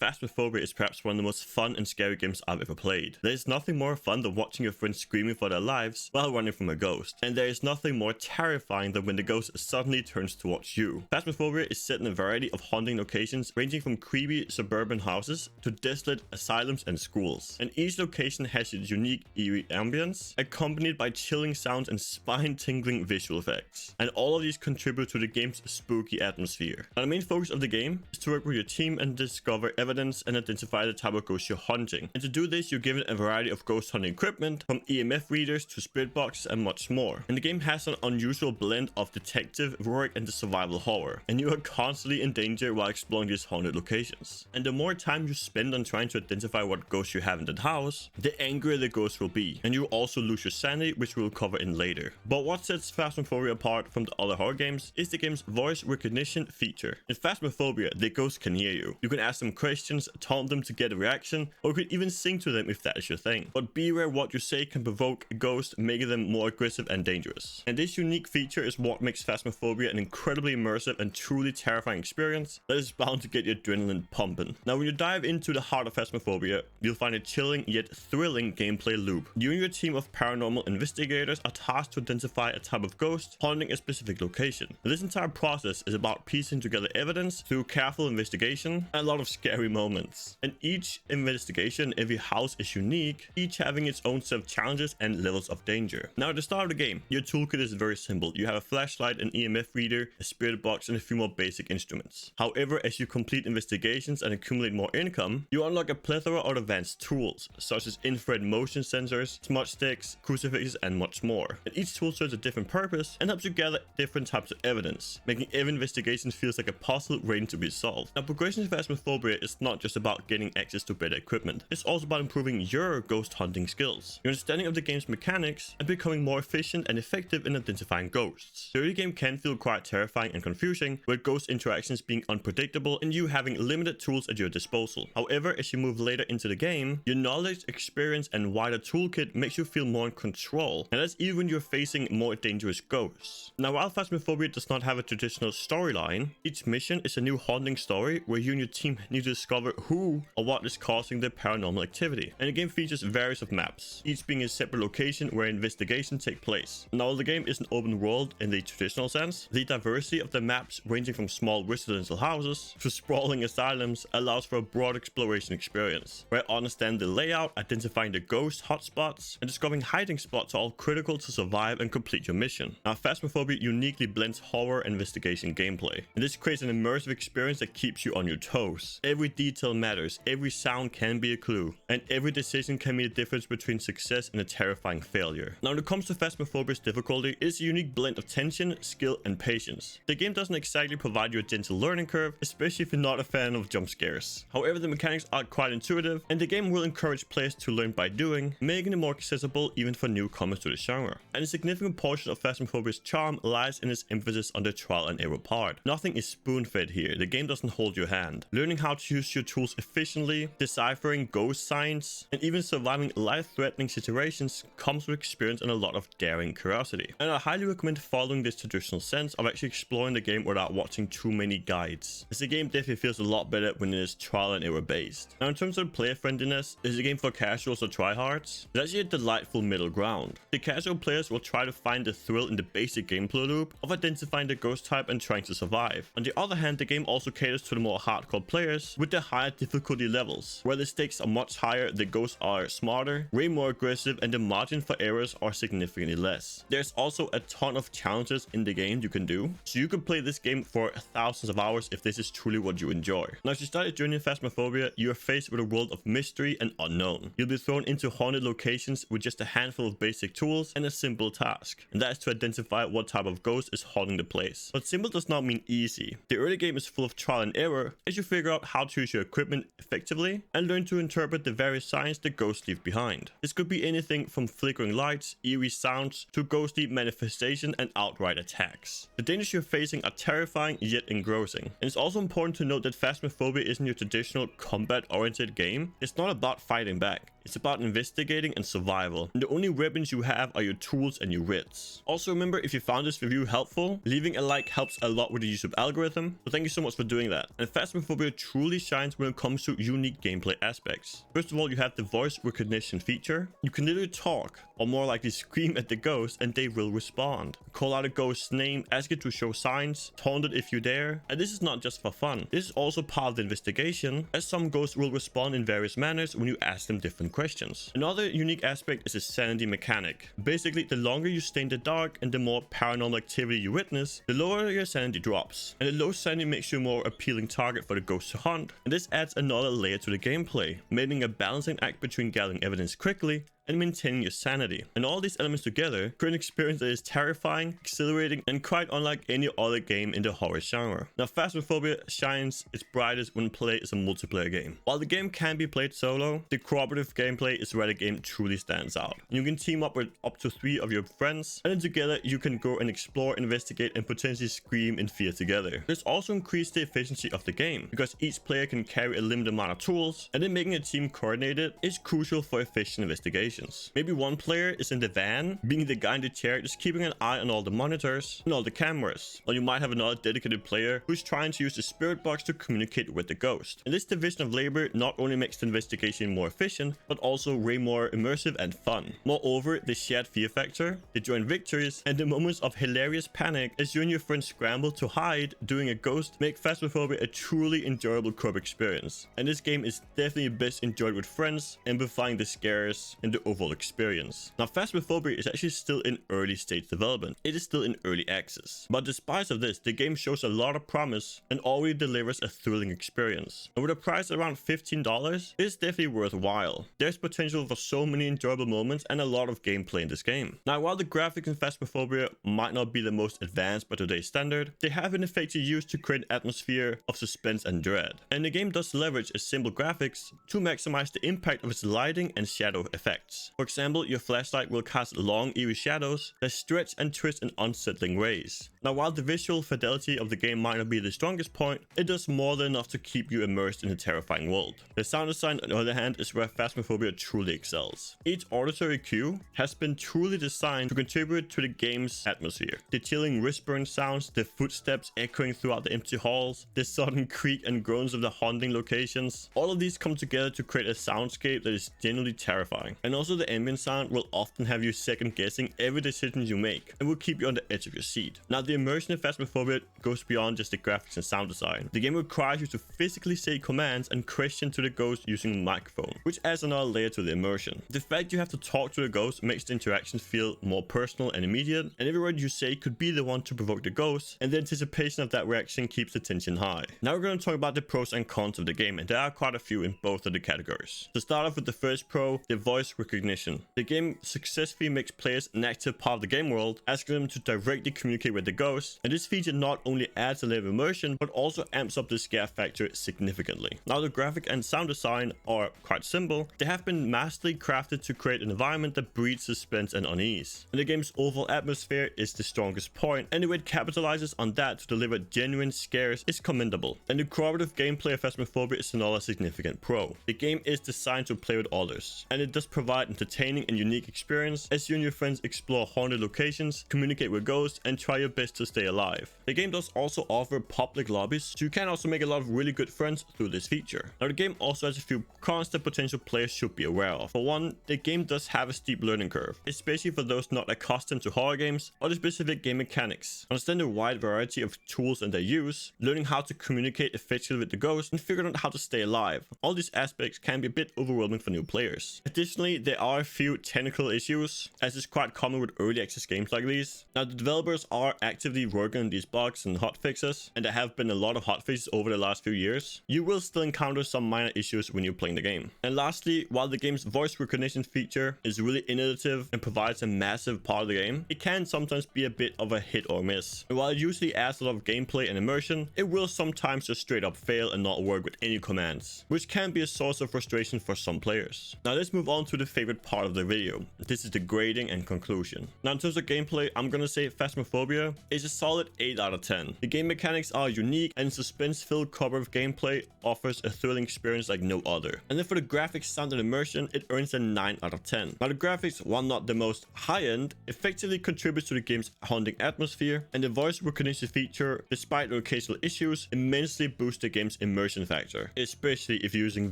Phasmophobia is perhaps one of the most fun and scary games I've ever played. There is nothing more fun than watching your friends screaming for their lives while running from a ghost, and there is nothing more terrifying than when the ghost suddenly turns towards you. Phasmophobia is set in a variety of haunting locations ranging from creepy suburban houses to desolate asylums and schools, and each location has its unique eerie ambience accompanied by chilling sounds and spine-tingling visual effects, and all of these contribute to the game's spooky atmosphere. Now, the main focus of the game is to work with your team and discover evidence and identify the type of ghost you're hunting, and to do this you're given a variety of ghost hunting equipment from EMF readers to spirit boxes and much more. And the game has an unusual blend of detective work and the survival horror, and you are constantly in danger while exploring these haunted locations. And the more time you spend on trying to identify what ghost you have in that house, the angrier the ghost will be, and you will also lose your sanity, which we'll cover in later. But what sets Phasmophobia apart from the other horror games is the game's voice recognition feature. In Phasmophobia, the ghost can hear you. You can ask them questions, taunt them to get a reaction, or you could even sing to them if that is your thing. But beware, what you say can provoke a ghost, making them more aggressive and dangerous. And this unique feature is what makes Phasmophobia an incredibly immersive and truly terrifying experience that is bound to get your adrenaline pumping. Now, when you dive into the heart of Phasmophobia, you'll find a chilling yet thrilling gameplay loop. You and your team of paranormal investigators are tasked to identify a type of ghost haunting a specific location. This entire process is about piecing together evidence through careful investigation and a lot of scary moments. And each investigation, every house is unique, each having its own set of challenges and levels of danger. Now, at the start of the game, your toolkit is very simple. You have a flashlight, an EMF reader, a spirit box, and a few more basic instruments. However, as you complete investigations and accumulate more income, you unlock a plethora of advanced tools, such as infrared motion sensors, smudge sticks, crucifixes, and much more. And each tool serves a different purpose and helps you gather different types of evidence, making every investigation feels like a puzzle waiting to be solved. Now, progression in Phasmophobia is not just about getting access to better equipment. It's also about improving your ghost hunting skills, your understanding of the game's mechanics, and becoming more efficient and effective in identifying ghosts. The early game can feel quite terrifying and confusing, with ghost interactions being unpredictable and you having limited tools at your disposal. However, as you move later into the game, your knowledge, experience, and wider toolkit makes you feel more in control, and that's even when you're facing more dangerous ghosts. Now, while Phasmophobia does not have a traditional storyline, each mission is a new haunting story where you and your team need to discover who or what is causing the paranormal activity. And the game features various of maps, each being a separate location where investigations take place. Now, the game is an open world in the traditional sense. The diversity of the maps, ranging from small residential houses to sprawling asylums, allows for a broad exploration experience, where understanding the layout, identifying the ghost hotspots, and discovering hiding spots are all critical to survive and complete your mission. Now, Phasmophobia uniquely blends horror and investigation gameplay, and this creates an immersive experience that keeps you on your toes. Every detail matters, every sound can be a clue, and every decision can mean a difference between success and a terrifying failure. Now, when it comes to Phasmophobia's difficulty, it's a unique blend of tension, skill, and patience. The game doesn't exactly provide you a gentle learning curve, especially if you're not a fan of jump scares. However, the mechanics are quite intuitive, and the game will encourage players to learn by doing, making it more accessible even for newcomers to the genre. And a significant portion of Phasmophobia's charm lies in its emphasis on the trial and error part. Nothing is spoon-fed here. The game doesn't hold your hand. Learning how to use your tools efficiently, deciphering ghost signs, and even surviving life-threatening situations comes with experience and a lot of daring curiosity. And I highly recommend following this traditional sense of actually exploring the game without watching too many guides, as the game definitely feels a lot better when it is trial and error based. Now, in terms of player friendliness, is a game for casuals or tryhards? It's actually a delightful middle ground. The casual players will try to find the thrill in the basic gameplay loop of identifying the ghost type and trying to survive. On the other hand, the game also caters to the more hardcore players with the higher difficulty levels, where the stakes are much higher, the ghosts are smarter, way more aggressive, and the margin for errors are significantly less. There's also a ton of challenges in the game you can do, so you can play this game for thousands of hours if this is truly what you enjoy. Now, as you start your journey in Phasmophobia, you are faced with a world of mystery and unknown. You'll be thrown into haunted locations with just a handful of basic tools and a simple task, and that is to identify what type of ghost is haunting the place. But simple does not mean easy. The early game is full of trial and error as you figure out how to use your equipment effectively and learn to interpret the various signs the ghosts leave behind. This could be anything from flickering lights, eerie sounds, to ghostly manifestation and outright attacks. The dangers you're facing are terrifying yet engrossing. And it's also important to note that Phasmophobia isn't your traditional combat-oriented game. It's not about fighting back. It's about investigating and survival, and the only weapons you have are your tools and your wits. Also, remember, if you found this review helpful, leaving a like helps a lot with the YouTube algorithm, so thank you so much for doing that. And Phasmophobia truly shines shines when it comes to unique gameplay aspects. First of all, you have the voice recognition feature. You can literally talk, or more likely scream at the ghost, and they will respond. Call out a ghost's name, ask it to show signs, taunt it if you dare. And this is not just for fun. This is also part of the investigation, as some ghosts will respond in various manners when you ask them different questions. Another unique aspect is a sanity mechanic. Basically, the longer you stay in the dark and the more paranormal activity you witness, the lower your sanity drops. And the low sanity makes you a more appealing target for the ghost to hunt. And this adds another layer to the gameplay, making a balancing act between gathering evidence quickly and maintaining your sanity. And all these elements together create an experience that is terrifying, exhilarating, and quite unlike any other game in the horror genre. Now, Phasmophobia shines its brightest when played as a multiplayer game. While the game can be played solo, the cooperative gameplay is where the game truly stands out. You can team up with up to 3 of your friends, and then together you can go and explore, investigate, and potentially scream in fear together. This also increased the efficiency of the game, because each player can carry a limited amount of tools, and then making a team coordinated is crucial for efficient investigation. Maybe one player is in the van, being the guy in the chair, just keeping an eye on all the monitors and all the cameras. Or you might have another dedicated player who's trying to use the spirit box to communicate with the ghost. And this division of labor not only makes the investigation more efficient, but also way more immersive and fun. Moreover, the shared fear factor, the joint victories, and the moments of hilarious panic as you and your friends scramble to hide during a ghost make Phasmophobia a truly enjoyable co-op experience. And this game is definitely best enjoyed with friends, amplifying the scares and the overall experience. Now, Phasmophobia is actually still in early stage development. It is still in early access. But despite of this, the game shows a lot of promise and already delivers a thrilling experience. And with a price around $15, it is definitely worthwhile. There's potential for so many enjoyable moments and a lot of gameplay in this game. Now, while the graphics in Phasmophobia might not be the most advanced by today's standard, they have been effectively used to create an atmosphere of suspense and dread. And the game does leverage its simple graphics to maximize the impact of its lighting and shadow effects. For example, your flashlight will cast long, eerie shadows that stretch and twist in unsettling ways. Now, while the visual fidelity of the game might not be the strongest point, it does more than enough to keep you immersed in a terrifying world. The sound design, on the other hand, is where Phasmophobia truly excels. Each auditory cue has been truly designed to contribute to the game's atmosphere. The chilling whispering sounds, the footsteps echoing throughout the empty halls, the sudden creak and groans of the haunting locations, all of these come together to create a soundscape that is genuinely terrifying. And also the ambient sound will often have you second guessing every decision you make and will keep you on the edge of your seat. Now, the immersion in Phasmophobia goes beyond just the graphics and sound design. The game requires you to physically say commands and question to the ghost using a microphone, which adds another layer to the immersion. The fact you have to talk to the ghost makes the interactions feel more personal and immediate, and every word you say could be the one to provoke the ghost, and the anticipation of that reaction keeps the tension high. Now we're going to talk about the pros and cons of the game, and there are quite a few in both of the categories. To start off with the first pro, the voice recognition. The game successfully makes players an active part of the game world, asking them to directly communicate with the ghost, and this feature not only adds a level of immersion, but also amps up the scare factor significantly. Now, the graphic and sound design are quite simple. They have been masterly crafted to create an environment that breeds suspense and unease. And the game's overall atmosphere is the strongest point, and the way it capitalizes on that to deliver genuine scares is commendable. And the cooperative gameplay of Phasmophobia is another significant pro. The game is designed to play with others, and it does provide entertaining and unique experience as you and your friends explore haunted locations, communicate with ghosts, and try your best to stay alive. The game does also offer public lobbies, so you can also make a lot of really good friends through this feature. Now, the game also has a few cons that potential players should be aware of. For one, the game does have a steep learning curve, especially for those not accustomed to horror games or the specific game mechanics. Understand the wide variety of tools and their use, learning how to communicate effectively with the ghost, and figuring out how to stay alive. All these aspects can be a bit overwhelming for new players. Additionally, there are a few technical issues, as is quite common with early access games like these. Now, the developers are actively working on these bugs and hotfixes, and there have been a lot of hotfixes over the last few years. You will still encounter some minor issues when you're playing the game. And lastly, while the game's voice recognition feature is really innovative and provides a massive part of the game, it can sometimes be a bit of a hit or miss. And while it usually adds a lot of gameplay and immersion, it will sometimes just straight up fail and not work with any commands, which can be a source of frustration for some players. Now, let's move on to the favorite part of the video. This is the grading and conclusion. Now in terms of gameplay, I'm gonna say Phasmophobia is a solid 8 out of 10. The game mechanics are unique, and suspense-filled cooperative gameplay offers a thrilling experience like no other. And then for the graphics, sound, and immersion, it earns a 9 out of 10. Now the graphics, while not the most high-end, effectively contributes to the game's haunting atmosphere, and the voice recognition feature, despite the occasional issues, immensely boosts the game's immersion factor, especially if you're using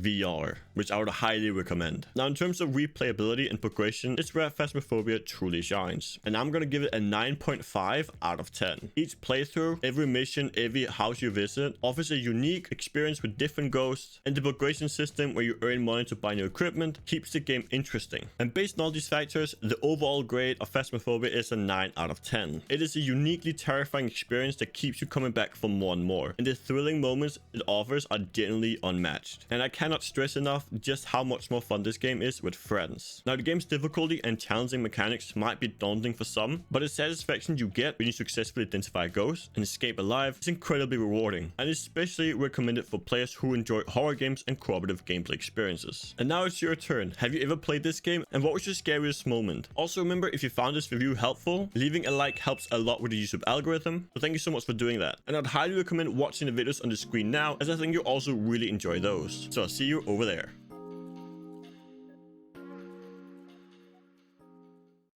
VR, which I would highly recommend. Now in terms of replayability and progression, it's where Phasmophobia truly shines, and I'm gonna give it a 9.5 out of 10. Each playthrough, every mission, every house you visit offers a unique experience with different ghosts, and the progression system where you earn money to buy new equipment keeps the game interesting. And based on all these factors, the overall grade of Phasmophobia is a 9 out of 10. It is a uniquely terrifying experience that keeps you coming back for more and more, and the thrilling moments it offers are genuinely unmatched. And I cannot stress enough just how much more fun this game is with friends. Now the game's difficulty and challenging mechanics might be daunting for some, but the satisfaction you get when you successfully identify a ghost and escape alive is incredibly rewarding, and especially recommended for players who enjoy horror games and cooperative gameplay experiences. And now it's your turn. Have you ever played this game, and what was your scariest moment? Also remember, if you found this review helpful, leaving a like helps a lot with the YouTube algorithm, so thank you so much for doing that. And I'd highly recommend watching the videos on the screen now, as I think you'll also really enjoy those. So I'll see you over there.